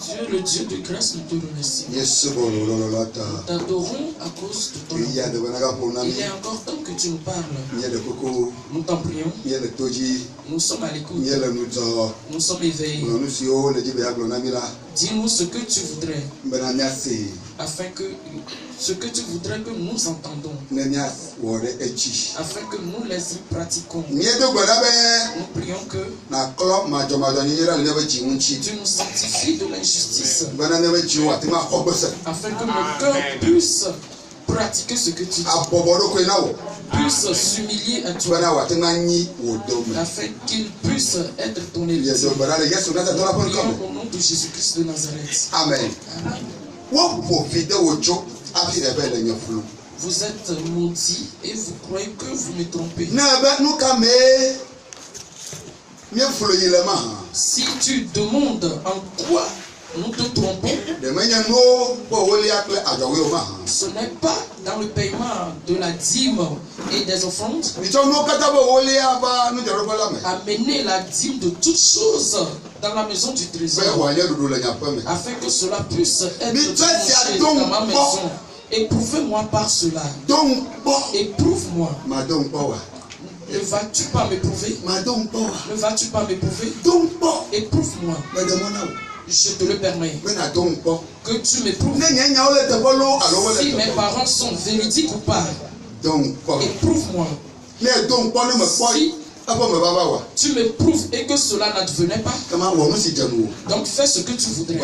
Dieu, le Dieu de grâce, nous te remercions. Nous t'adorons à cause de ton nom. Il est encore temps que tu nous parles. Nous t'en prions. Nous sommes à l'écoute. Nous sommes éveillés. Dis-nous ce que tu voudrais. Afin que ce que tu voudrais que nous entendons. Afin que nous les y pratiquons. Nous prions que tu nous sanctifies de l'injustice. Afin que nos cœurs puissent pratiquer ce que tu dis. Puissent s'humilier à toi. Afin qu'ils puissent être ton héritier. Prions au nom de Jésus-Christ de Nazareth. Amen. Amen. Vous êtes maudits et vous croyez que vous me trompez. Si tu demandes en quoi nous te trompons, ce n'est pas dans le paiement de la dîme et des offrandes. Amenez la dîme de toutes choses dans la maison du trésor, afin que cela puisse être dans ma maison. Éprouvez-moi par cela. Éprouve-moi. Ne vas-tu pas m'éprouver? Ne vas-tu pas m'éprouver? Éprouve-moi. Je te le permets. Que tu m'éprouves. Si mes parents sont véridiques ou pas, éprouve-moi. Si tu m'éprouves et que cela n'advenait pas, donc fais ce que tu voudrais.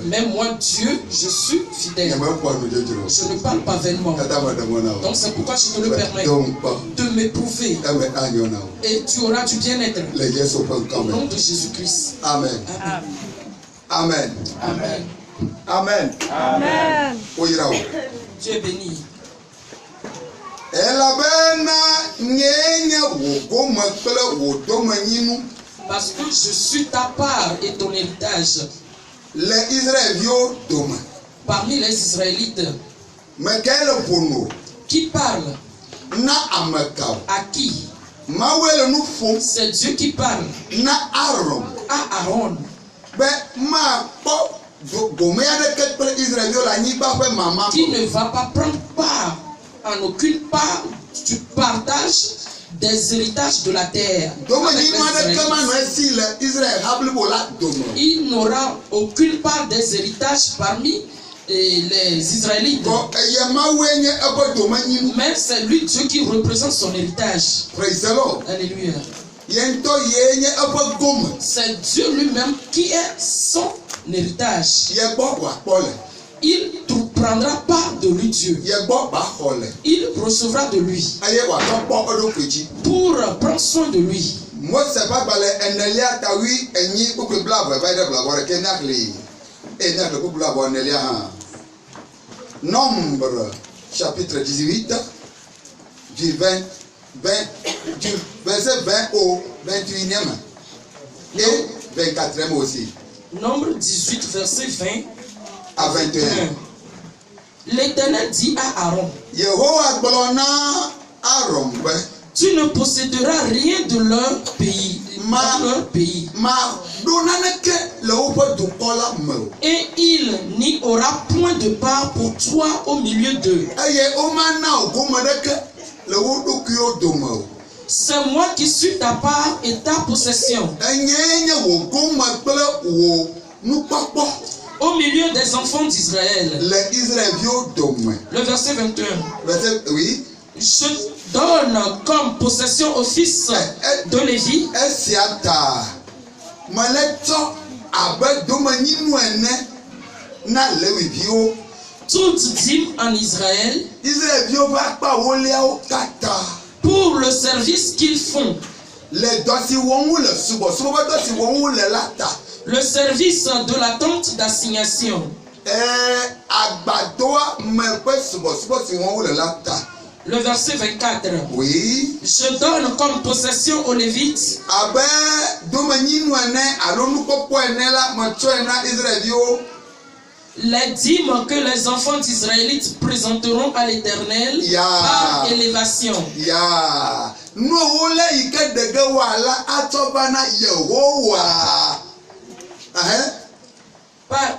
Mais moi, Dieu, je suis fidèle. Je ne parle pas vainement. Donc c'est pourquoi je te le permets de m'éprouver. Et tu auras du bien-être. Au nom de Jésus-Christ. Amen. Amen. Amen. Amen. Amen. Dieu est béni. Parce que je suis ta part et ton héritage. Parmi les Israélites, qui parle? À qui? C'est Dieu qui parle. À Aaron. Qui ne va pas prendre part en aucune part du partage des héritages de la terre. Il n'aura aucune part des héritages parmi les Israélites. Mais c'est lui Dieu qui représente son héritage. Alléluia. C'est Dieu lui-même qui est son héritage. Il prendra part de lui, Dieu. Il recevra de lui pour prendre soin de lui. Nombre chapitre 18 du verset 20 au 21e et 24e aussi. Nombre 18 verset 20 à 21. L'Éternel dit à Aaron: tu ne posséderas rien de leur pays. Et il n'y aura point de part pour toi au milieu d'eux. C'est moi qui suis ta part et ta possession. Au milieu des enfants d'Israël. Le verset 21. Oui. Je donne comme possession au fils de Lévi. Toute dîme en Israël pour le service qu'ils font. Le service de la tente d'assignation. Le verset 24. Oui. Je donne comme possession aux Lévites les dîmes que les enfants d'Israélites présenteront à l'Éternel par élévation.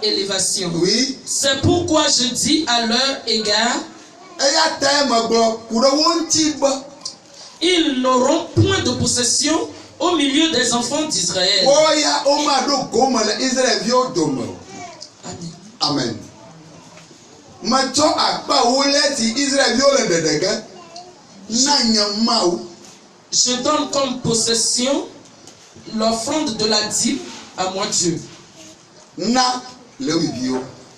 élévation. Oui. C'est pourquoi je dis à leur égard, ils n'auront point de possession au milieu des enfants d'Israël. Amen. Je donne comme possession l'offrande de la dîme à moi Dieu.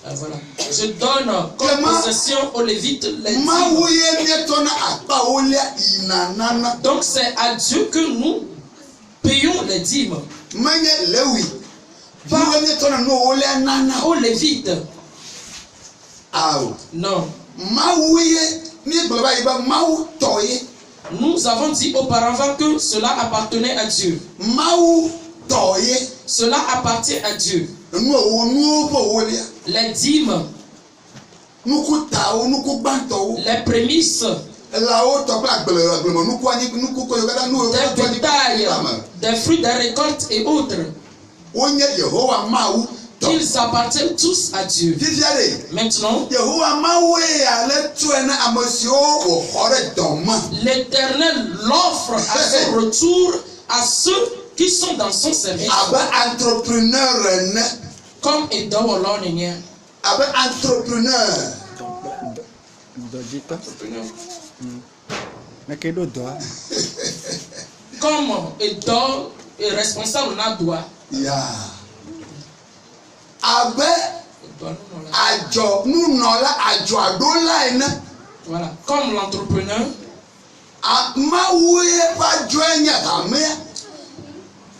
Voilà. Je donne comme possession aux Lévites les dîmes. Donc c'est à Dieu que nous payons les dîmes. Pas aux Lévites. Non. Nous avons dit auparavant que cela appartenait à Dieu. Cela appartient à Dieu. Les dîmes, les prémices, des bétails, des fruits des récoltes et autres, ils appartiennent tous à Dieu. Maintenant, l'Éternel l'offre à son retour à ceux qui sont dans son service. Comme étant entrepreneur. Comme étant responsable n'a droit. Voilà, comme l'entrepreneur.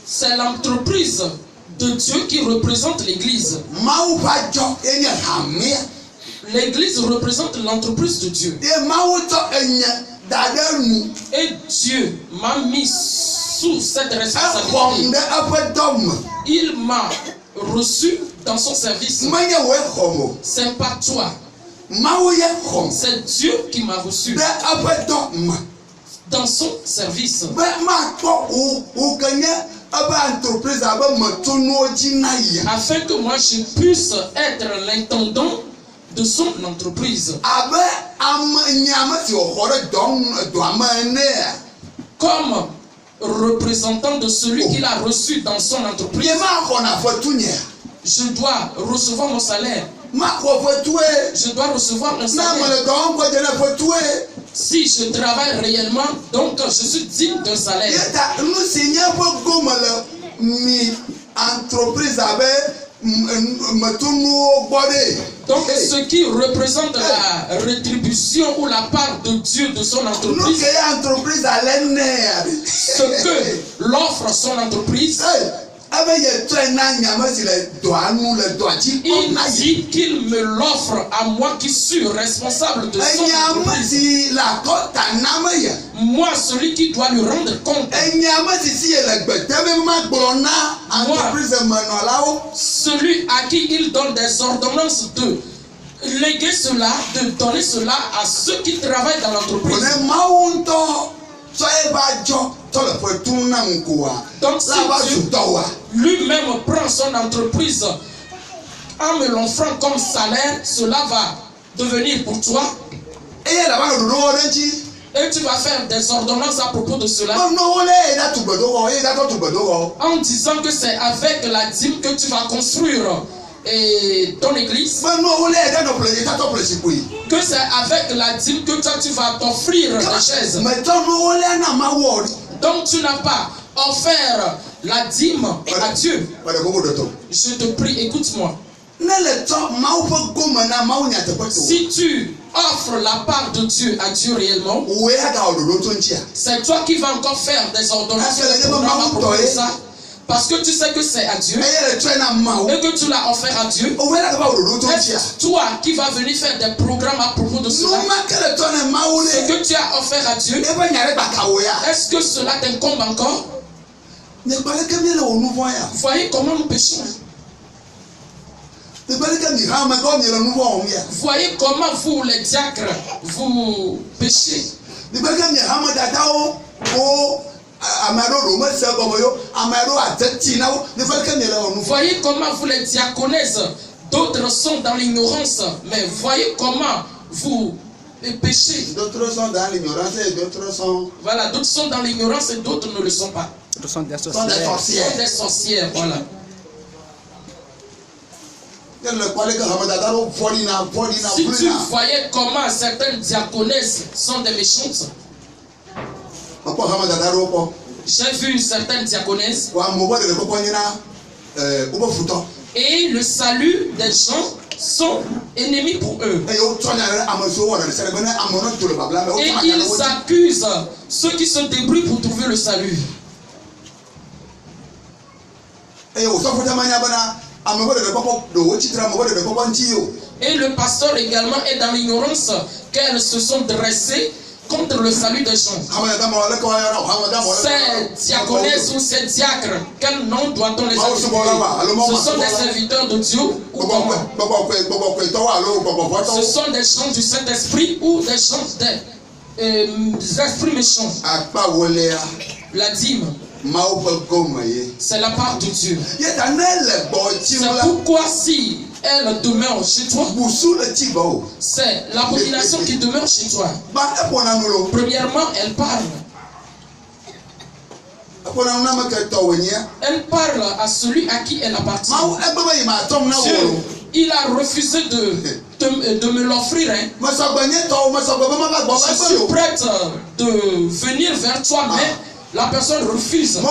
C'est l'entreprise de Dieu qui représente l'Église. L'Église représente l'entreprise de Dieu. Et Dieu m'a mis sous cette responsabilité. Il m'a reçu dans son service. C'est pas toi. C'est Dieu qui m'a reçu dans son service. Afin que moi je puisse être l'intendant de son entreprise. Comme représentant de celui qu'il a reçu dans son entreprise, je dois recevoir mon salaire. Je dois recevoir un salaire. Si je travaille réellement, donc je suis digne d'un salaire. Donc ce qui représente la rétribution ou la part de Dieu de son entreprise, ce que l'offre son entreprise, il dit qu'il me l'offre à moi qui suis responsable de son entreprise. Moi, celui qui doit lui rendre compte. Moi, celui à qui il donne des ordonnances de léguer cela, de donner cela à ceux qui travaillent dans l'entreprise. Donc si Dieu lui-même prend son entreprise en me l'offrant comme salaire, cela va devenir pour toi. Et tu vas faire des ordonnances à propos de cela. En disant que c'est avec la dîme que tu vas construire ton église. Que c'est avec la dîme que toi tu vas t'offrir des chaises. Donc tu n'as pas offert la dîme à Dieu. Je te prie, écoute-moi. Si tu offres la part de Dieu à Dieu réellement, c'est toi qui vas encore faire des ordonnances pour ça. Parce que tu sais que c'est à Dieu et que tu l'as offert à Dieu. Est-ce toi qui vas venir faire des programmes à propos de cela? Ce que tu as offert à Dieu, est-ce que cela t'incombe encore? Voyez comment nous péchons. Voyez comment vous, les diacres, vous péchez. Voyez comment vous, les diaconesses, D'autres sont dans l'ignorance, mais voyez comment vous péchez. D'autres sont dans l'ignorance et d'autres sont... Voilà, d'autres sont dans l'ignorance et d'autres ne le sont pas. D'autres sont des sorcières. Sont des sorcières, voilà. Si tu voyais comment certaines diaconesses sont des méchantes. J'ai vu certaines diaconesses. Et le salut des gens sont ennemis pour eux. Et ils accusent ceux qui se débrouillent pour trouver le salut. Et le pasteur également est dans l'ignorance qu'elles se sont dressées contre le salut des gens. Ces diaconesses ou ces diacres, quel nom doit-on les appeler? Ce sont des serviteurs de Dieu ou comment? Ce sont des gens du Saint-Esprit ou des gens des esprits méchants. La dîme, c'est la part de Dieu. C'est pourquoi si elle demeure chez toi, c'est l'abomination qui demeure chez toi. Premièrement, elle parle. Elle parle à celui à qui elle appartient. Dieu, il a refusé de me l'offrir. Hein. Je suis prête de venir vers toi, mais la personne refuse. La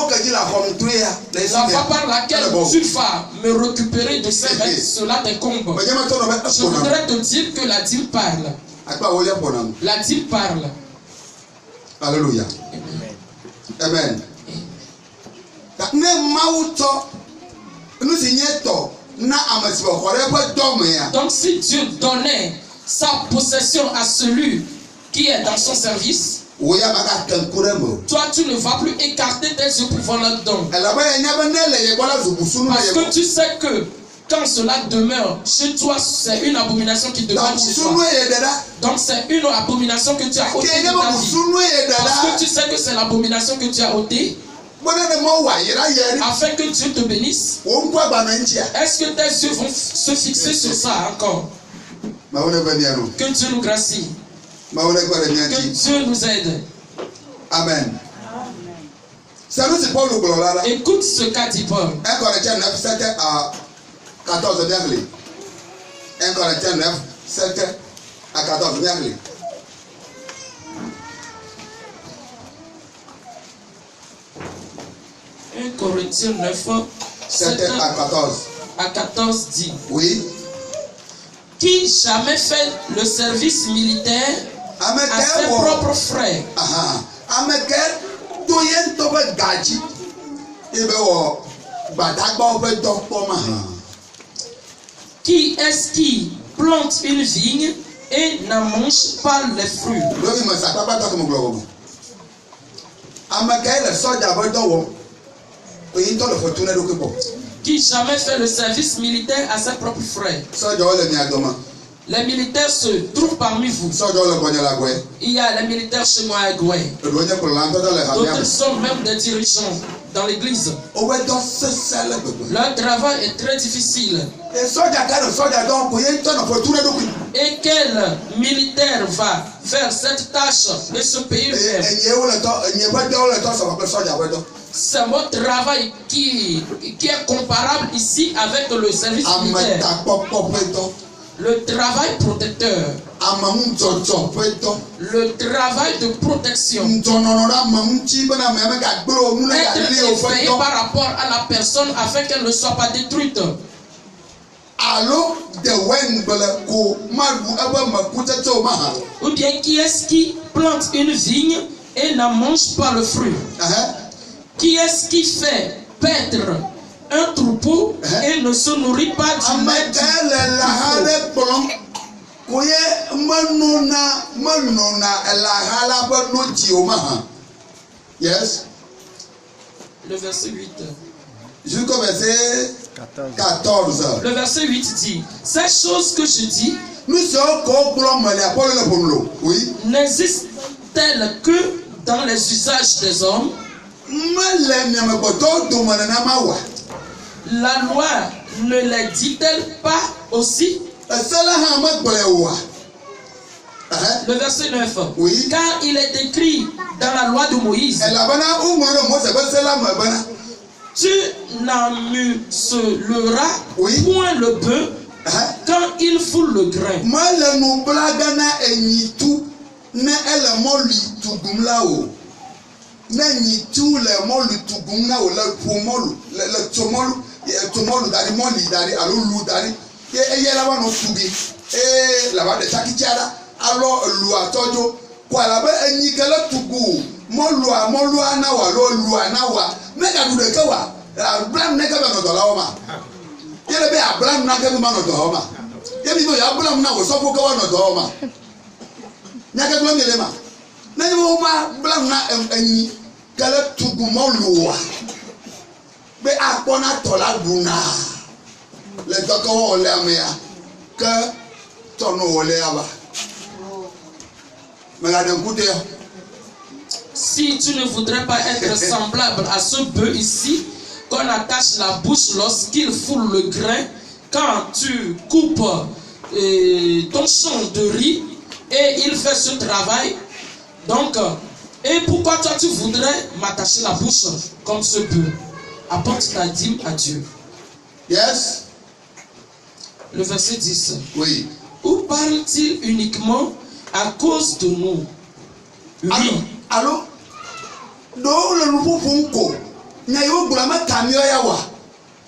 voie par laquelle tu vas me récupérer de ces bêtes, cela t'écombe. Je voudrais te dire que la dîme parle. La dîme parle. Alléluia. Amen. Donc si Dieu donnait sa possession à celui qui est dans son service, toi tu ne vas plus écarter tes yeux pour voir là-dedans. Parce que tu sais que quand cela demeure chez toi, c'est une abomination qui demeure chez toi. Donc c'est une abomination que tu as ôtée de ta vie. Parce que tu sais que c'est l'abomination que tu as ôtée, afin que Dieu te bénisse. Est-ce que tes yeux vont se fixer sur ça encore? Que Dieu nous gracie. Que Dieu nous aide. Amen. Écoute ce qu'a dit Paul. 1 Corinthiens 9, 7 à 14, bien lire. 1 Corinthiens 9, 7 à 14, bien lire. 1 Corinthiens 9, 7 à 14 dit. Oui. Qui jamais fait le service militaire à ses propres frères. Qui est-ce qui plante une vigne et n'en mange pas les fruits? Qui jamais fait le service militaire à ses propres frères. Les militaires se trouvent parmi vous. Il y a les militaires chez moi à Gouin. D'autres sont même des dirigeants dans l'église. Leur travail est très difficile. Et quel militaire va faire cette tâche et se payer lui-même? C'est mon travail qui est comparable ici avec le service militaire. Le travail protecteur. Le travail de protection. Être éveillé par rapport à la personne afin qu'elle ne soit pas détruite. Ou bien qui est-ce qui plante une vigne et n'en mange pas le fruit? Qui est-ce qui fait paître un troupeau et ne se nourrit pas du maître? Yes. Le verset 8. Jusqu'au verset 14. Le verset 8 dit: ces choses que je dis n'existent-elles que dans les usages des hommes? La loi ne les dit-elle pas Aussi, le verset 9. Oui. Car il est écrit dans la loi de Moïse. Tu n'amuseras point le bœuf quand il foule le grain. Alors loi tojo kwa la ba enyi kala tugu mo loi na wa lo loi na wa me ka du de ka wa Abraham ne ka ba no dola o ma yele be Abraham na ka ba no dola o ma ye bi no ya Abraham na wo so ko ka wa no dola o ma nya ka glo ngele ma na ni wo ma Abraham na enyi kala tugu mo loi be akpona tola duna le doko wo le amia ka tono wo le aba. Si tu ne voudrais pas être semblable à ce bœuf ici, qu'on attache la bouche lorsqu'il foule le grain, quand tu coupes ton champ de riz et il fait ce travail, donc, et pourquoi toi tu voudrais m'attacher la bouche comme ce bœuf? Apporte ta dîme à Dieu. Yes. Le verset 10. Oui. Où parle-t-il uniquement à cause de nous? Oui. Allô? Do le nouveau fonko. Nya yo bula ma kamio ya wa.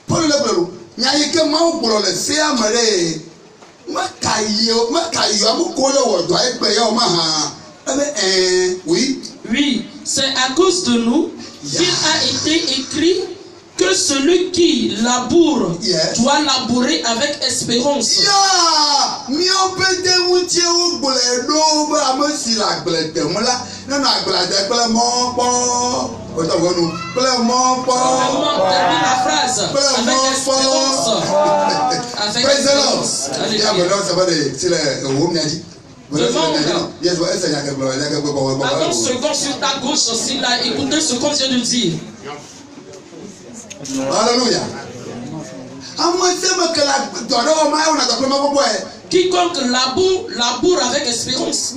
Paul le bulu. Nya yike ma bulu le se amare. Ma kayo amu ko le wo do egbe ya o ma ha. Oui. Oui, c'est à cause de nous qu'il a été écrit que celui qui laboure doit labourer avec espérance. La phrase avec espérance. Attends une seconde sur ta gauche, s'il a écouté ce qu'on vient de dire. Alléluia. Quiconque laboure avec espérance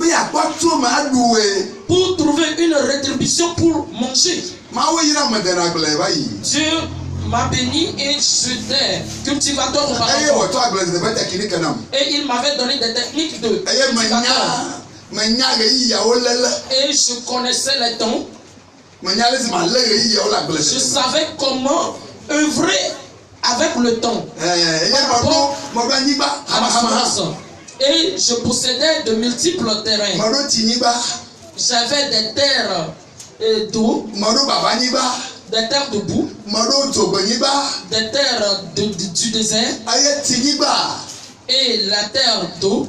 pour trouver une rétribution pour manger. Dieu m'a béni et j'étais cultivateur auparavant. Et il m'avait donné des techniques de cultivateur. Et je connaissais les temps. Je savais comment œuvrer avec le temps. Et je possédais de multiples terrains. J'avais des terres d'eau, des terres de boue, des terres du désert et la terre d'eau.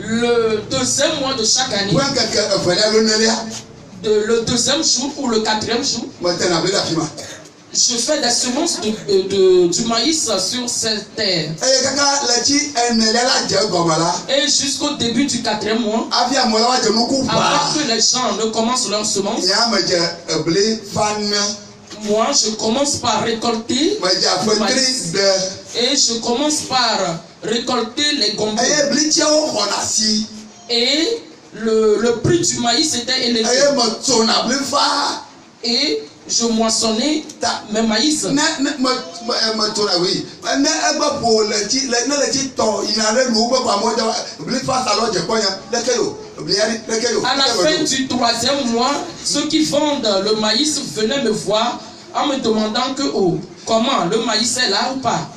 Le deuxième mois de chaque année, le deuxième jour ou le quatrième jour, je fais des semences du maïs sur cette terre. Et jusqu'au début du quatrième mois, avant que les gens ne commencent leurs semences, moi je commence par récolter le maïs. Et je commence par récolter les gombos. Et le prix du maïs était élevé. Et je moissonnais mes maïs. À la fin du troisième mois, ceux qui vendent le maïs venaient me voir en me demandant que comment le maïs est là ou pas.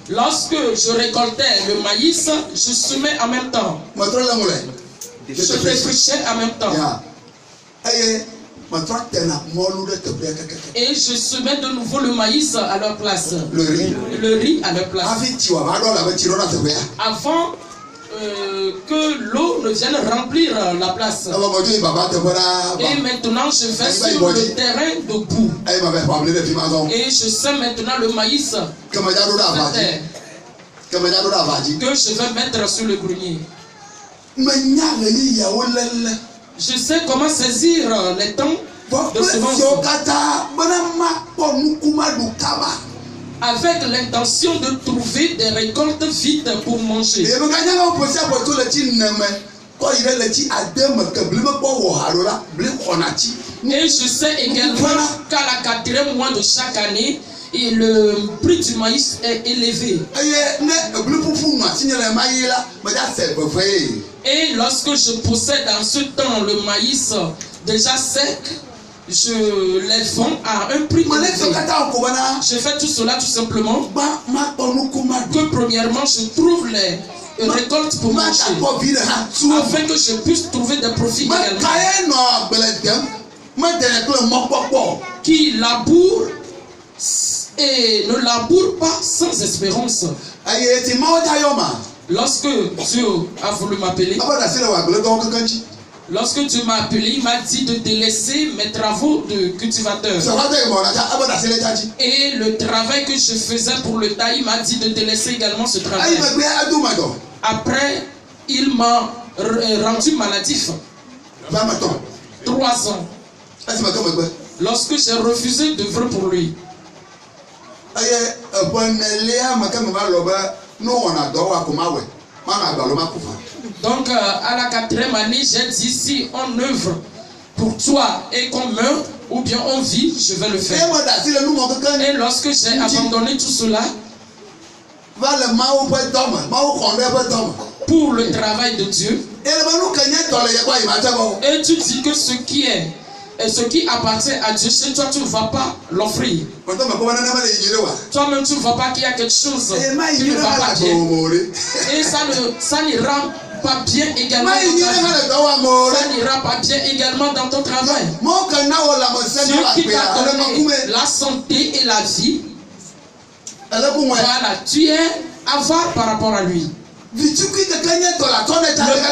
Lorsque je récoltais le maïs, je semais en même temps. Je défrichais en même temps. Et je semais de nouveau le maïs à leur place. Le riz à leur place. Avant que l'eau ne vienne remplir la place. Et maintenant je vais sur le terrain de boue. Et je sème maintenant le maïs que je vais mettre sur le grenier. Je sais comment saisir les temps de semence avec l'intention de trouver des récoltes vite pour manger. Et je sais également qu'à la 4e mois de chaque année, et le prix du maïs est élevé. Et lorsque je possède en ce temps le maïs déjà sec, je les vends à un prix élevé. Je fais tout cela tout simplement que premièrement je trouve les récoltes pour manger, afin que je puisse trouver des profits également. Qui laboure et ne laboure pas sans espérance. Lorsque Dieu a voulu m'appeler, lorsque Dieu m'a appelé, il m'a dit de délaisser mes travaux de cultivateur. Et le travail que je faisais pour le taille, il m'a dit de délaisser également ce travail. Après, il m'a rendu maladif. 3 ans. Lorsque j'ai refusé d'œuvrer pour lui. Donc à la 4e année, j'ai dit si on œuvre pour toi et qu'on meurt ou bien on vit, je vais le faire. Et lorsque j'ai abandonné tout cela pour le travail de Dieu, et tu dis que ce qui appartient à Dieu, chez toi, tu ne vas pas l'offrir. Toi-même, tu ne vois pas qu'il y a quelque chose qui ne va pas bien. Et ça n'ira pas bien également dans ta vie. Ça n'ira pas bien également dans ton travail. Dieu qui t'a donné la santé et la vie, voilà, tu es avare par rapport à lui. Le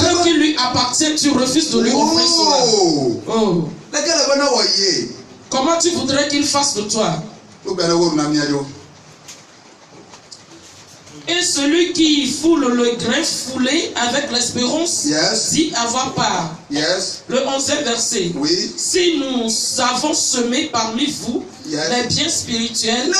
peu qui lui appartient, tu refuses de lui offrir cela. Oh. Comment tu voudrais qu'il fasse de toi? Et celui qui foule le grain foulé avec l'espérance dit avoir part. Le 11e verset. Si nous avons semé parmi vous les biens spirituels,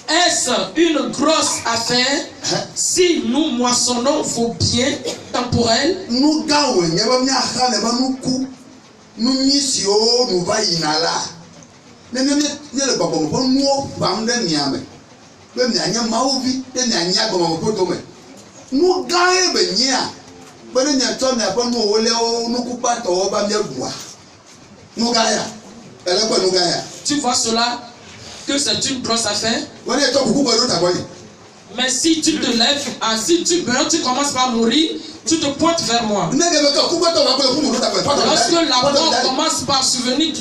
est-ce une grosse affaire si nous moissonnons vos biens temporels? Tu vois cela, que c'est une grosse affaire. Mais si tu te lèves, si tu meurs, tu commences par mourir, tu te pointes vers moi. Lorsque la mort commence par survenir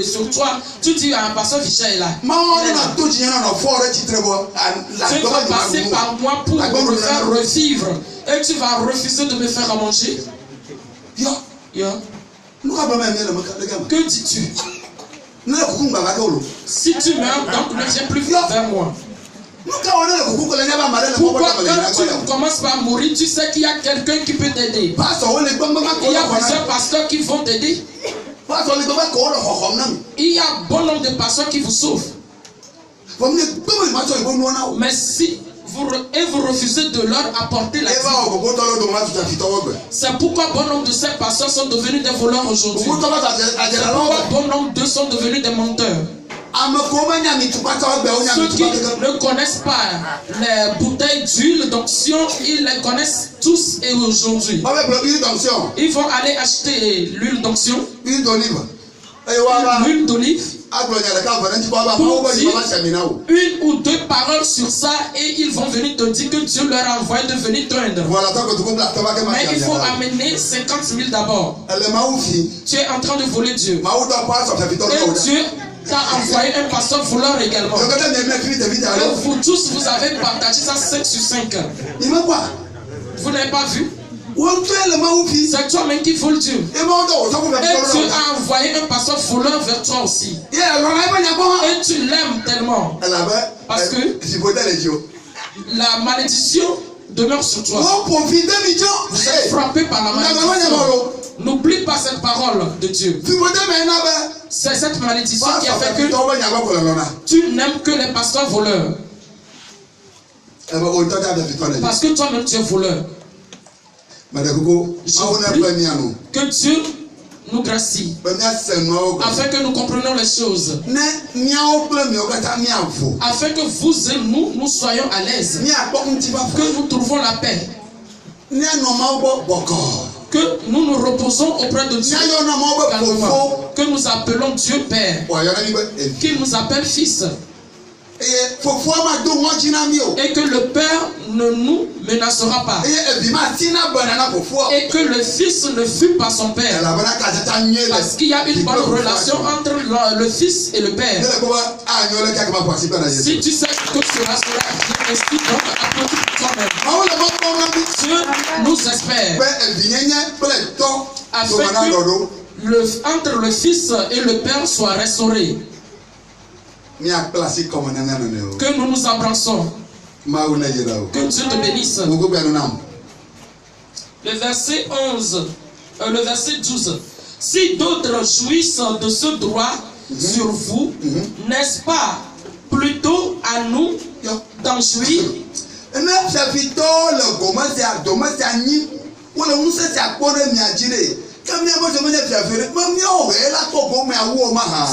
sur toi, tu dis à un pasteur Vichet est là. Tu vas passer par moi pour me faire revivre. Et tu vas refuser de me faire à manger. Que dis-tu? Si tu meurs, donc ne viens plus vers moi. Pourquoi quand tu commences par mourir, tu sais qu'il y a quelqu'un qui peut t'aider? Il y a plusieurs pasteurs qui vont t'aider. Il y a bon nombre de pasteurs qui vous sauvent. Mais si vous refusez de leur apporter la vie, c'est pourquoi bon nombre de ces pasteurs sont devenus des voleurs aujourd'hui. C'est pourquoi bon nombre d'eux sont devenus des menteurs. Ceux qui ne connaissent pas les bouteilles d'huile d'onction, ils les connaissent tous et aujourd'hui. Ils vont aller acheter l'huile d'onction, l'huile d'olive, pour dire une ou deux paroles sur ça et ils vont venir te dire que Dieu leur a envoyé de venir t'oindre. Mais il faut amener 50 000 d'abord. Tu es en train de voler Dieu. Et Dieu t'a envoyé un pasteur voleur également. Et vous tous, vous avez partagé ça 5 sur 5. Vous n'avez pas vu? C'est toi-même qui vole Dieu. Et Dieu a envoyé un pasteur voleur vers toi aussi. Et tu l'aimes tellement. Parce que la malédiction demeure sur toi. Vous êtes frappé par la malédiction. N'oublie pas cette parole de Dieu. C'est cette malédiction qui a fait que tu n'aimes que les pasteurs voleurs. Parce que toi-même tu es voleur. Que Dieu nous gracie afin que nous comprenions les choses, afin que vous et nous soyons à l'aise, que nous trouvons la paix, que nous nous reposons auprès de Dieu, que nous appelons Dieu Père, qu'il nous appelle Fils, et que le Père ne nous menacera pas, et que le Fils ne fuit pas son Père, parce qu'il y a une bonne relation entre le Fils et le Père. Si tu sais que cela sera bien ainsi, donc applaudis pour toi-même. Dieu nous espère afin que entre le Fils et le Père soit restauré. Que nous nous embrassons. Que Dieu te bénisse. Le verset 11, le verset 12. Si d'autres jouissent de ce droit sur vous, n'est-ce pas plutôt à nous d'en jouir?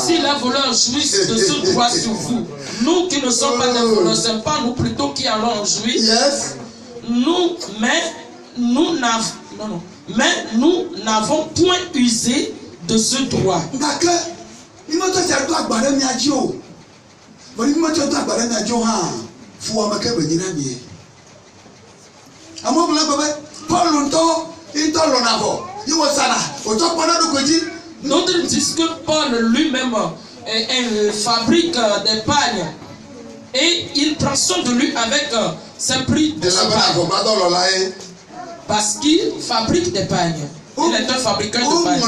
Si les voleurs jouissent de ce droit sur vous, nous qui ne sommes pas des voleurs, ce n'est pas nous plutôt qui allons en jouir. Mais nous n'avons point usé de ce droit. D'autres disent que Paul lui-même fabrique des pagnes et il prend soin de lui avec ses prix de pagne. Parce qu'il fabrique des pagnes. Il est un fabricant de pagnes.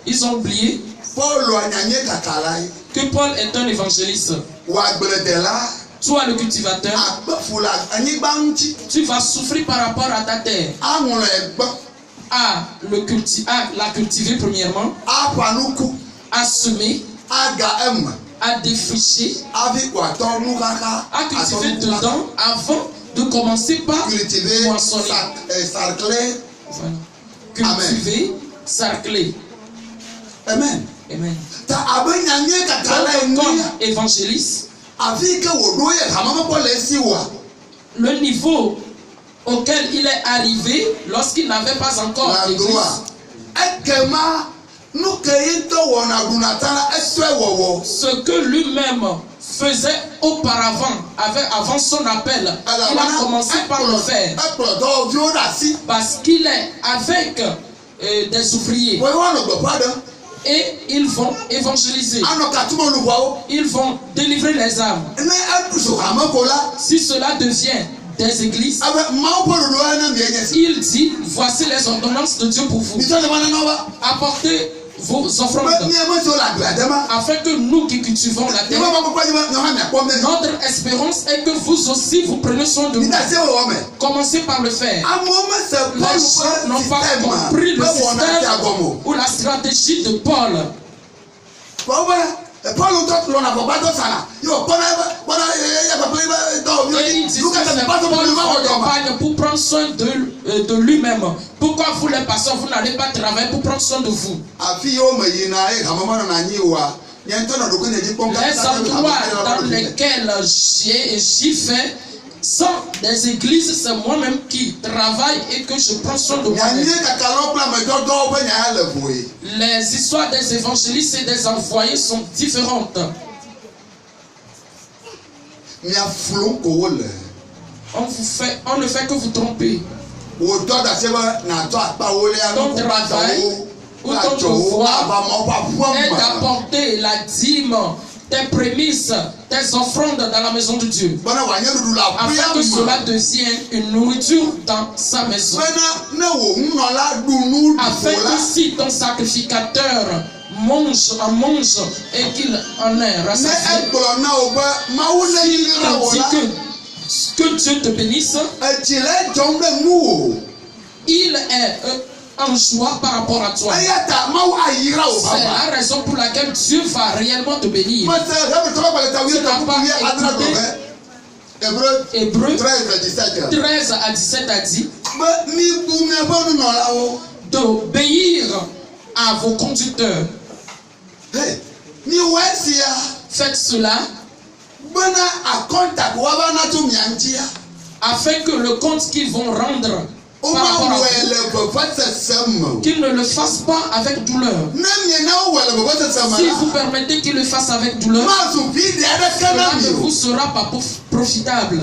Ils ont oublié que Paul est un évangéliste. Toi le cultivateur, tu vas souffrir par rapport à ta terre. La cultiver premièrement, à semer, à défricher, à cultiver dedans avant de commencer par moissonner. Cultiver, sarcler. Amen. Amen. Comme évangéliste, le niveau auquel il est arrivé lorsqu'il n'avait pas encore l'église. Ce que lui-même faisait auparavant, avant son appel, il a commencé par le faire. Parce qu'il est avec des ouvriers. Et ils vont évangéliser. Ils vont délivrer les âmes. Si cela devient des églises, il dit, voici les ordonnances de Dieu pour vous. Apportez vos offrandes, afin que nous qui cultivons la terre, notre espérance est que vous aussi vous preniez soin de nous. Commencez par le faire. Les gens n'ont pas compris le système ou la stratégie de Paul. Et il dit que c'est Paul pour prendre soin de lui-même. Pourquoi vous les pasteurs, vous n'allez pas travailler pour prendre soin de vous? Les endroits dans lesquels j'y fais sans des églises, c'est moi-même qui travaille et que je prends soin de moi-même. Les histoires des évangélistes et des envoyés sont différentes. On ne fait que vous tromper. Ton travail ou ton devoir est d'apporter la dîme, tes prémices, tes offrandes dans la maison de Dieu, afin que cela devienne une nourriture dans sa maison, afin que si ton sacrificateur mange et qu'il en est rassasié, s'il te dit que Que Dieu te bénisse. Il est en joie par rapport à toi. C'est la raison pour laquelle Dieu va réellement te bénir. Tu n'as pas écouté Hébreux 13 à 17 a dit d'obéir à vos conducteurs. Faites cela afin que le compte qu'ils vont rendre par rapport à vous, qu'ils ne le fassent pas avec douleur. Si vous permettez qu'ils le fassent avec douleur, cela ne vous sera pas profitable.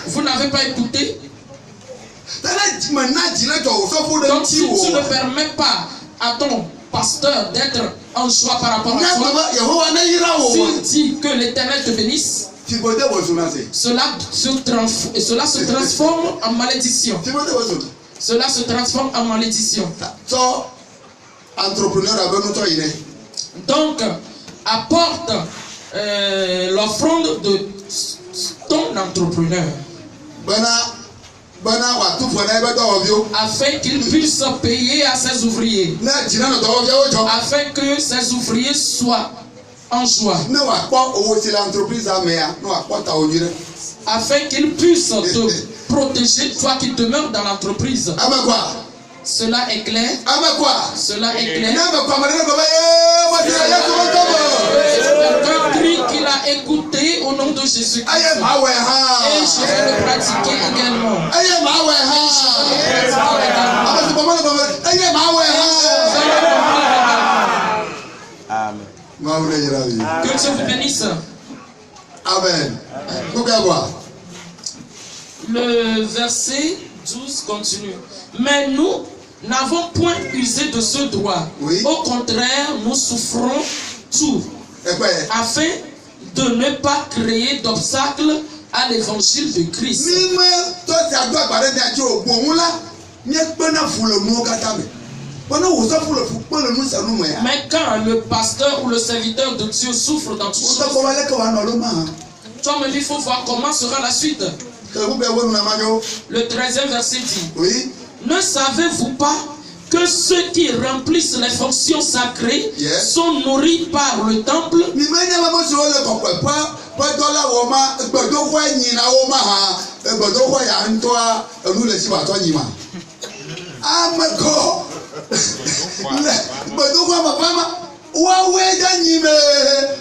Vous n'avez pas écouté? Donc si tu ne permets pas à ton pasteur d'être en joie par rapport à toi, s'il dit que l'Éternel te bénisse, cela se transforme en malédiction. Cela se transforme en malédiction. Donc, apporte l'offrande de ton entrepreneur afin qu'il puisse payer à ses ouvriers, afin que ses ouvriers soient en joie, afin qu'il puisse te protéger, toi qui demeures dans l'entreprise. Cela est clair. Cela est clair. Un cri qu'il a écouté au nom de Jésus-Christ. Et je vais le pratiquer également. Amen. Que Dieu vous bénisse. Amen. Le verset 12 continue. Mais nous n'avons point usé de ce droit. Oui. Au contraire, nous souffrons tout afin de ne pas créer d'obstacles à l'évangile de Christ. Mais quand le pasteur ou le serviteur de Dieu souffre dans tout ça, toi me dis, il faut voir comment sera la suite. Le 13e verset dit, oui. Ne savez-vous pas que ceux qui remplissent les fonctions sacrées sont nourris par le temple?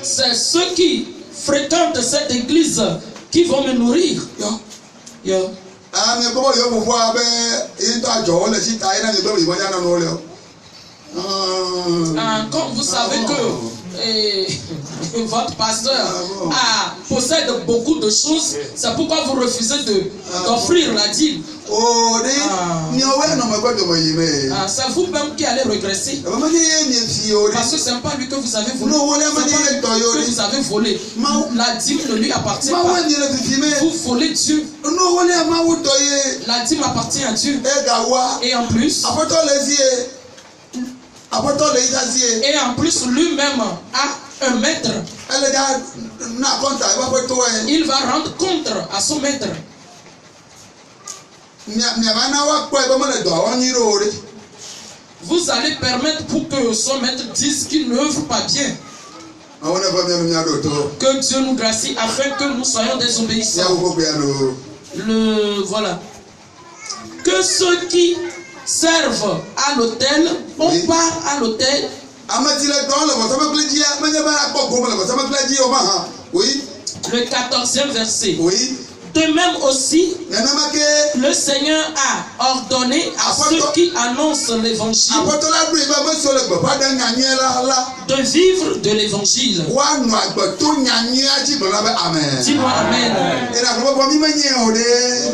C'est ceux qui fréquentent cette église qui vont me nourrir. Quand vous savez que votre pasteur possède beaucoup de choses, c'est pourquoi vous refusez d'offrir la dîme. C'est vous-même qui allez regresser. Parce que ce n'est pas lui que vous avez volé. Que vous avez volé. La dîme ne lui appartient pas. Vous volez Dieu. La dîme appartient à Dieu. Et en plus, lui-même a un maître. Il va rendre compte à son maître. Vous allez permettre pour que son maître dise qu'il n'œuvre pas bien. Que Dieu nous gracie afin que nous soyons désobéissants. Voilà. Que ceux qui servent à l'autel, on part à l'autel. Le 14e verset. Oui. De même aussi, le Seigneur a ordonné à ceux qui annoncent l'évangile de vivre de l'évangile. Dis-moi Amen.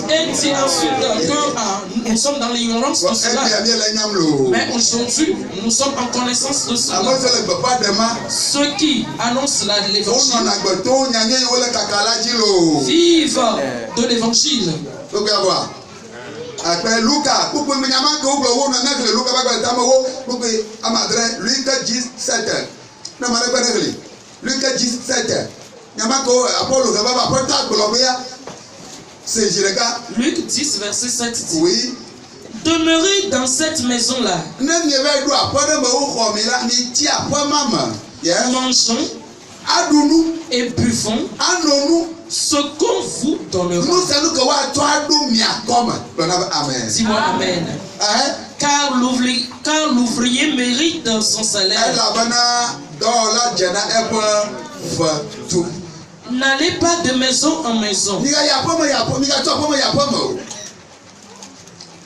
Et dis ensuite que nous sommes dans l'ignorance de cela. Mais aujourd'hui, nous sommes en connaissance de cela. Ceux qui annoncent l'évangile vivent de l'évangile. Après Lucas, Luc 10, verset 7 dit. Oui. Demeurez dans cette maison-là. Mangeons et buvons ce qu'on vous donnera. Dis-moi amen. Car l'ouvrier mérite son salaire. N'allez pas de maison en maison.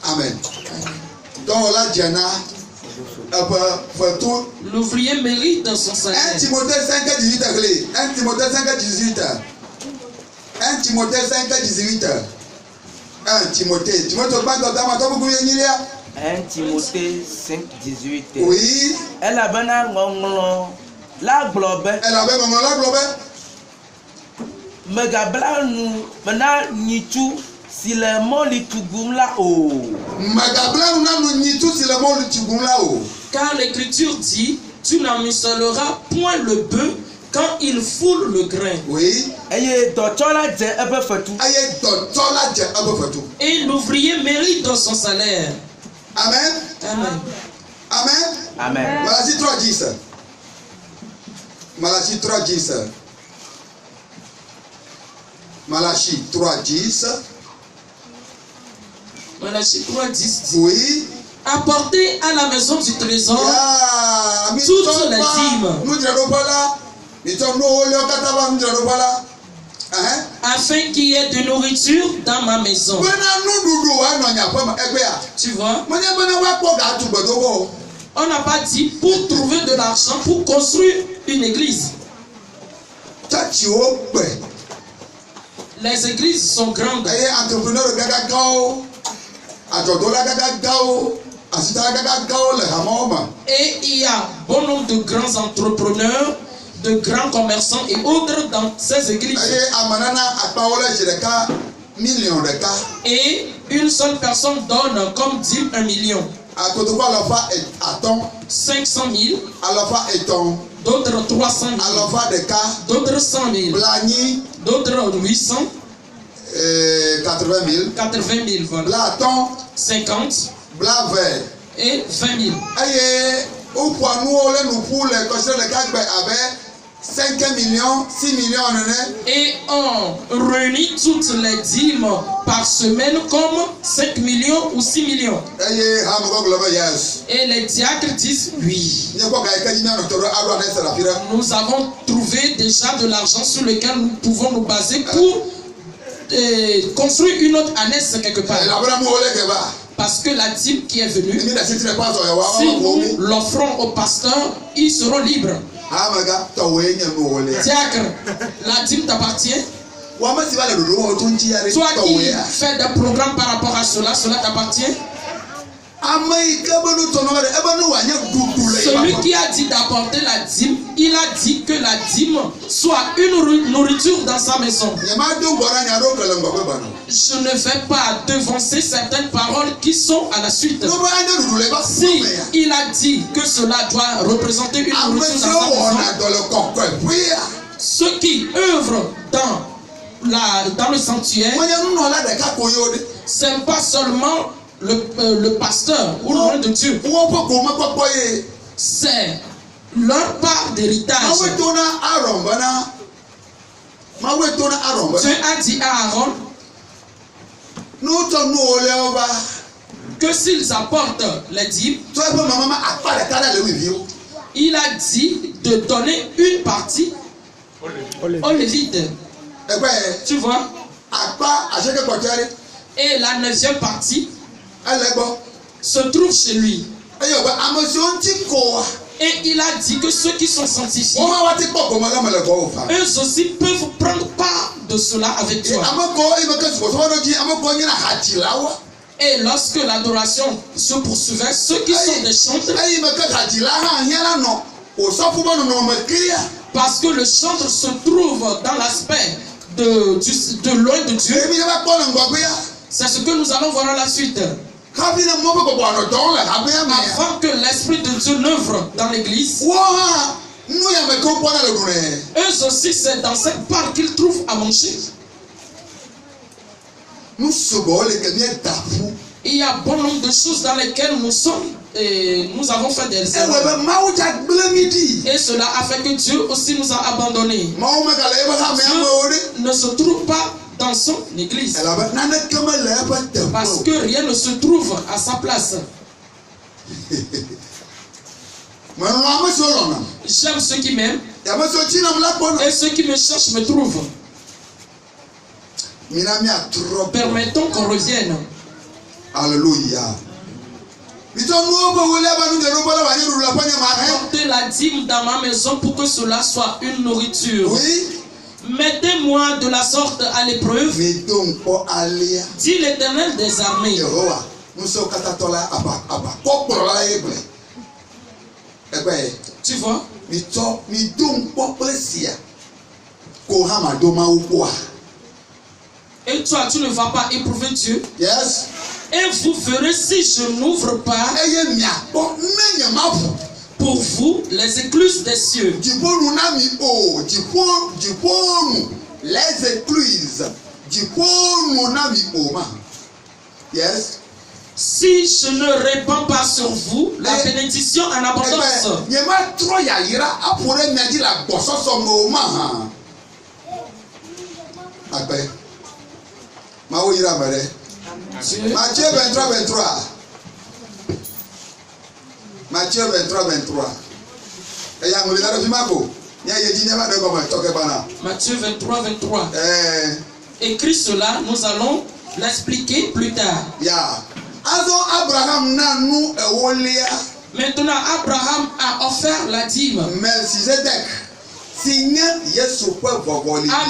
Amen. L'ouvrier mérite son salaire. 1 Timothée 5:18. 1 Timothée 5:18. 1 Timothée 5:18. 1 Timothée. 1 Timothée 5:18. Oui. Elle a bien la globe. Elle a bien la globe. Megabla nous maintenant nitu si le mot litugum là oh. Megabla nous nitu si le mot litugum là oh. Car l'écriture dit, tu n'amuselleras point le bœuf quand il foule le grain. Oui. Et l'ouvrier mérite son salaire. Amen. Amen. Amen. Amen. Malachie 3:10. Malachie 3:10. Malachie 3:10. Malachie 3:10. Oui. Apportez à la maison du trésor toutes les dîmes, afin qu'il y ait de nourriture dans ma maison. Tu vois? On n'a pas dit pour trouver de l'argent pour construire une église. Les églises sont grandes. Et il y a bon nombre de grands entrepreneurs, de grands commerçants et autres dans ces églises. Et une seule personne donne comme dîme 1 million. 500 000. D'autres 300 000. D'autres 100 000. D'autres 800. 80 000. 80 000, voilà. 50. Et 20 000. 5 millions, 6 millions. Et on réunit toutes les dîmes par semaine comme 5 millions ou 6 millions. Et les diacres disent oui. Nous avons trouvé déjà de l'argent sur lequel nous pouvons nous baser pour construire une autre annexe quelque part. Parce que la dîme qui est venue, si nous l'offrons au pasteur, ils seront libres. Diacre, la dîme t'appartient. Toi qui fais des programmes par rapport à cela, cela t'appartient. Celui qui a dit d'apporter la dîme, il a dit que la dîme soit une nourriture dans sa maison. Je ne vais pas devancer certaines paroles qui sont à la suite. Si il a dit que cela doit représenter une nourriture dans sa maison, ceux qui œuvrent dans le sanctuaire, ce n'est pas seulement le pasteur ou le nom de Dieu, c'est leur part d'héritage. Dieu a dit à Aaron que s'ils apportent les dîmes, il a dit de donner une partie aux Lévites. Tu vois? Et la 9e partie se trouve chez lui. Et il a dit que ceux qui sont sanctifiés, eux aussi peuvent prendre part de cela avec toi. Et lorsque l'adoration se poursuivait, ceux qui sont des chantres, parce que le chantre se trouve dans l'aspect de loin de Dieu, c'est ce que nous allons voir à la suite. Avant que l'Esprit de Dieu n'œuvre dans l'église, eux aussi c'est dans cette part qu'ils trouvent à manger. Il y a bon nombre de choses dans lesquelles nous avons fait des erreurs. Et cela a fait que Dieu aussi nous a abandonnés. Dieu ne se trouve pas dans son église. Parce que rien ne se trouve à sa place. J'aime ceux qui m'aiment. Et ceux qui me cherchent me trouvent. Permettons qu'on revienne. Alléluia. Portez la dîme dans ma maison pour que cela soit une nourriture. Oui. Mettez-moi de la sorte à l'épreuve. Dit l'Éternel des armées. Tu vois? Et toi, tu ne vas pas éprouver Dieu. Yes. Et vous verrez si je n'ouvre pas pour vous les écluses des cieux. Les écluses. Yes. Si je ne répands pas sur vous la bénédiction en abondance. Matthieu 23, 23. Matthieu 23, 23. Matthieu 23, 23. Écrit cela, nous allons l'expliquer plus tard. Maintenant, Abraham a offert la dîme. À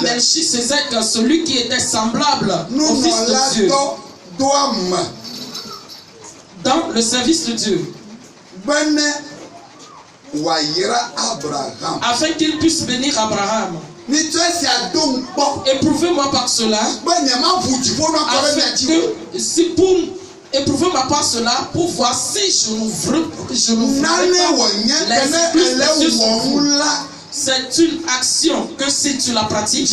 Melchisédek, celui qui était semblable au Fils de Dieu. Dans le service de Dieu. Afin qu'il puisse bénir Abraham. Éprouvez-moi par cela. Éprouvez-moi par cela pour voir si je n'ouvre pas les écluses des cieux sur vous. C'est une action que si tu la pratiques,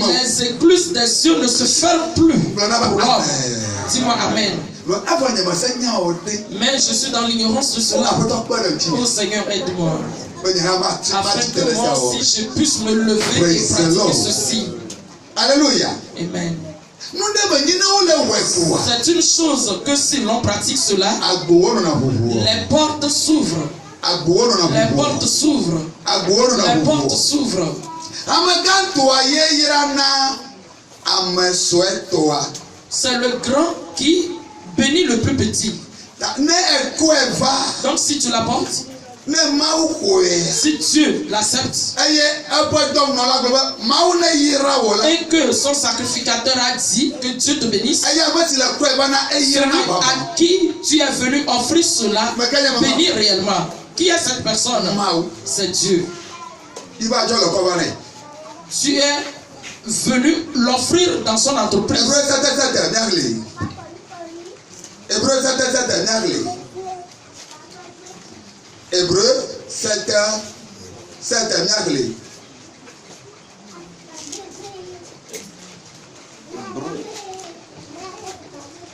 les écluses des cieux ne se ferment plus pour l'homme. Dis-moi Amen. Mais je suis dans l'ignorance de cela. Oh Seigneur, aide-moi. Afin que moi aussi je puisse me lever et pratiquer ceci. Alléluia. Amen. C'est une chose que si l'on pratique cela, les portes s'ouvrent. Les portes s'ouvrent. Les portes s'ouvrent. C'est le grand qui bénit le plus petit. Donc si tu l'apportes, si Dieu l'accepte et que son sacrificateur a dit que Dieu te bénisse, celui à qui tu es venu offrir cela bénit réellement. Qui est cette personne? C'est Dieu. Tu es venu l'offrir dans son entreprise.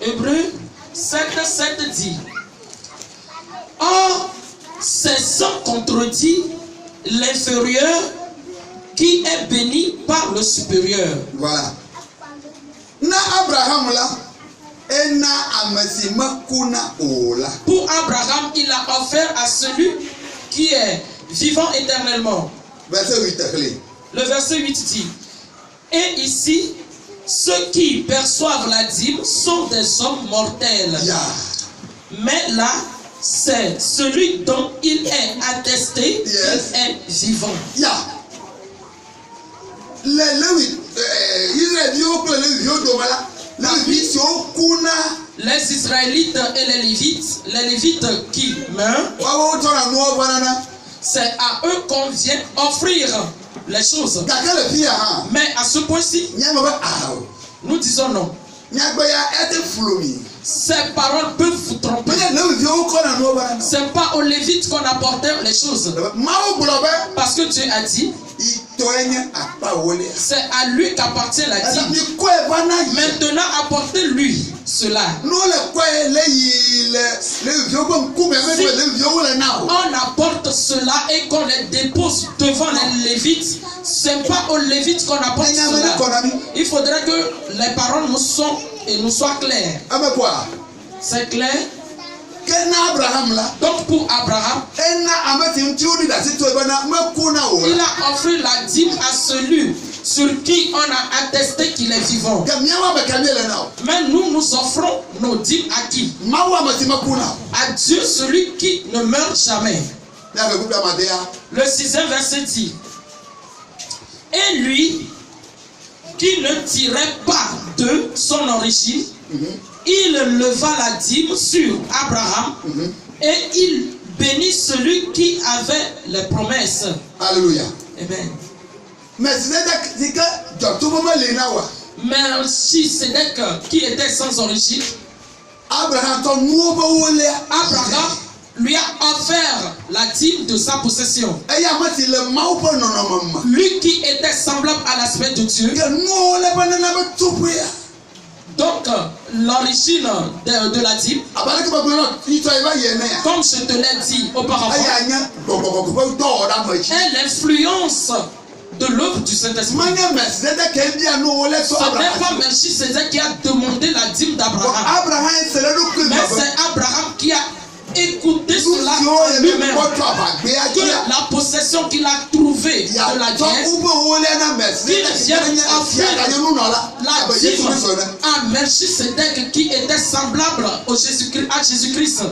Hébreu 7, dit. Or, c'est sans contredit l'inférieur qui est béni par le supérieur. Voilà. Na Abraham là. Pour Abraham, il a offert à celui qui est vivant éternellement. Verset 8. Le verset 8 dit: et ici, ceux qui perçoivent la dîme sont des hommes mortels. Mais là, c'est celui dont il est attesté qu'il est vivant. Les Israélites et les Lévites qui meurent, c'est à eux qu'on vient offrir les choses. Mais à ce point-ci, nous disons non. Ces paroles peuvent vous tromper. C'est pas aux Lévites qu'on apportait les choses. Parce que Dieu a dit, c'est à lui qu'appartient la dîme. Maintenant, apportez-lui cela. Si on apporte cela et qu'on les dépose devant les Lévites, c'est pas aux Lévites qu'on apporte cela. Il faudrait que les paroles nous soient claires. C'est clair? Donc pour Abraham, il a offert la dîme à celui sur qui on a attesté qu'il est vivant. Mais nous offrons nos dîmes à qui? À Dieu, celui qui ne meurt jamais. Le 6e verset dit, et lui qui ne tirait pas de son origine, il leva la dîme sur Abraham et il bénit celui qui avait les promesses. Alléluia. Amen. Melchisedec qui était sans origine, Abraham lui a offert la dîme de sa possession. Lui qui était semblable à l'aspect de Dieu. Donc, l'origine de la dîme, comme je te l'ai dit auparavant, est l'influence de l'œuvre du Saint-Esprit. Ce n'est pas Melchisedec qui a demandé la dîme d'Abraham, mais c'est Abraham qui a écouté cela en lui-même, que la possession qu'il a trouvée de la guerre, qu'il vienne offrir la dîme à Melchisedec qui était semblable à Jésus-Christ.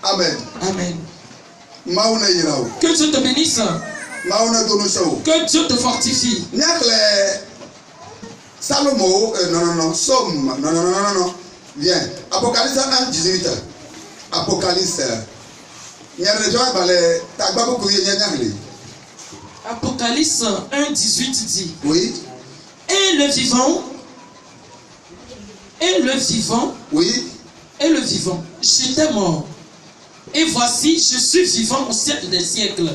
Amen. Amen. Que Dieu te bénisse. Que Dieu te fortifie. Salomon, Somme, non. Viens. Apocalypse 1, 18. Apocalypse. Apocalypse 1, 18 dit. Oui. Et le vivant. Oui. Et le vivant. J'étais mort. Et voici, je suis vivant au siècle des siècles.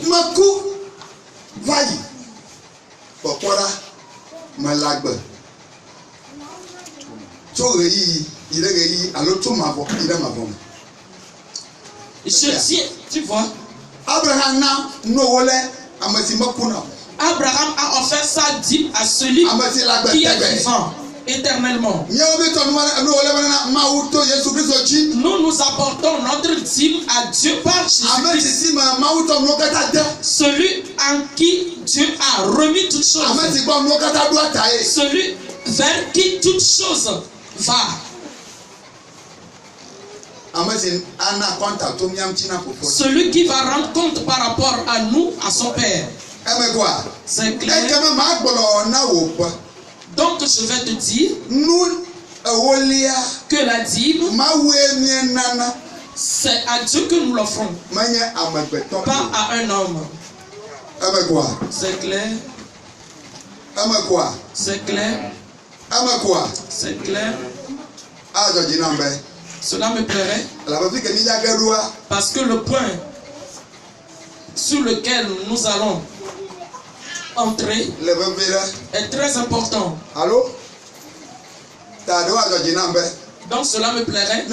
Vai. Bokora malagbe. Je tiens, tu vois. Abraham a offert sa dîme à celui qui est vivant éternellement. Nous apportons notre dîme à Dieu par Jésus-Christ, celui en qui Dieu a remis toutes choses, celui vers qui toutes choses va. Celui qui va rendre compte par rapport à nous, à son Père. C'est clair. Donc je vais te dire que la dîme, c'est à Dieu que nous l'offrons, pas à un homme. C'est clair. C'est clair. C'est clair. Cela me plairait. Parce que le point sur lequel nous allons entrer est très important. Allô? Donc cela me plairait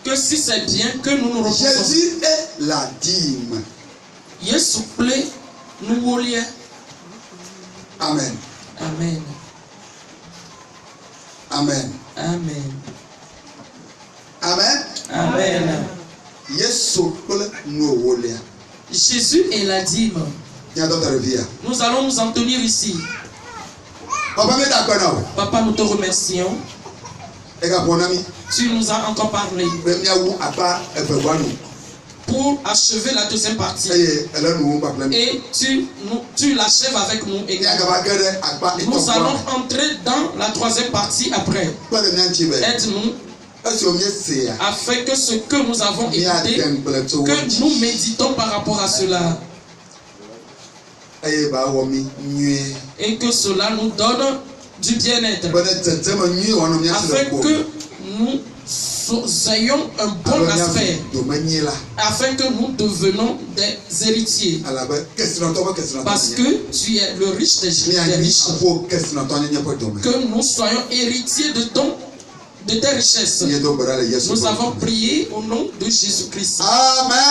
que si c'est bien que nous nous reposons. Jésus est la dîme. Yesu plaît nous wolier. Amen. Amen. Amen. Amen. Amen. Amen. Jésus est la dîme. Nous allons nous en tenir ici. Papa, nous te remercions. Tu nous as encore parlé pour achever la deuxième partie. Et tu l'achèves avec nous également. Nous allons entrer dans la troisième partie après. Aide-nous afin que ce que nous avons écouté, que nous méditons par rapport à cela. Et que cela nous donne du bien-être. Afin que nous ayons un bon aspect. Afin que nous devenons des héritiers. Parce que tu es le riche des riches. Que nous soyons héritiers de tes richesses. Nous avons prié au nom de Jésus-Christ. Amen.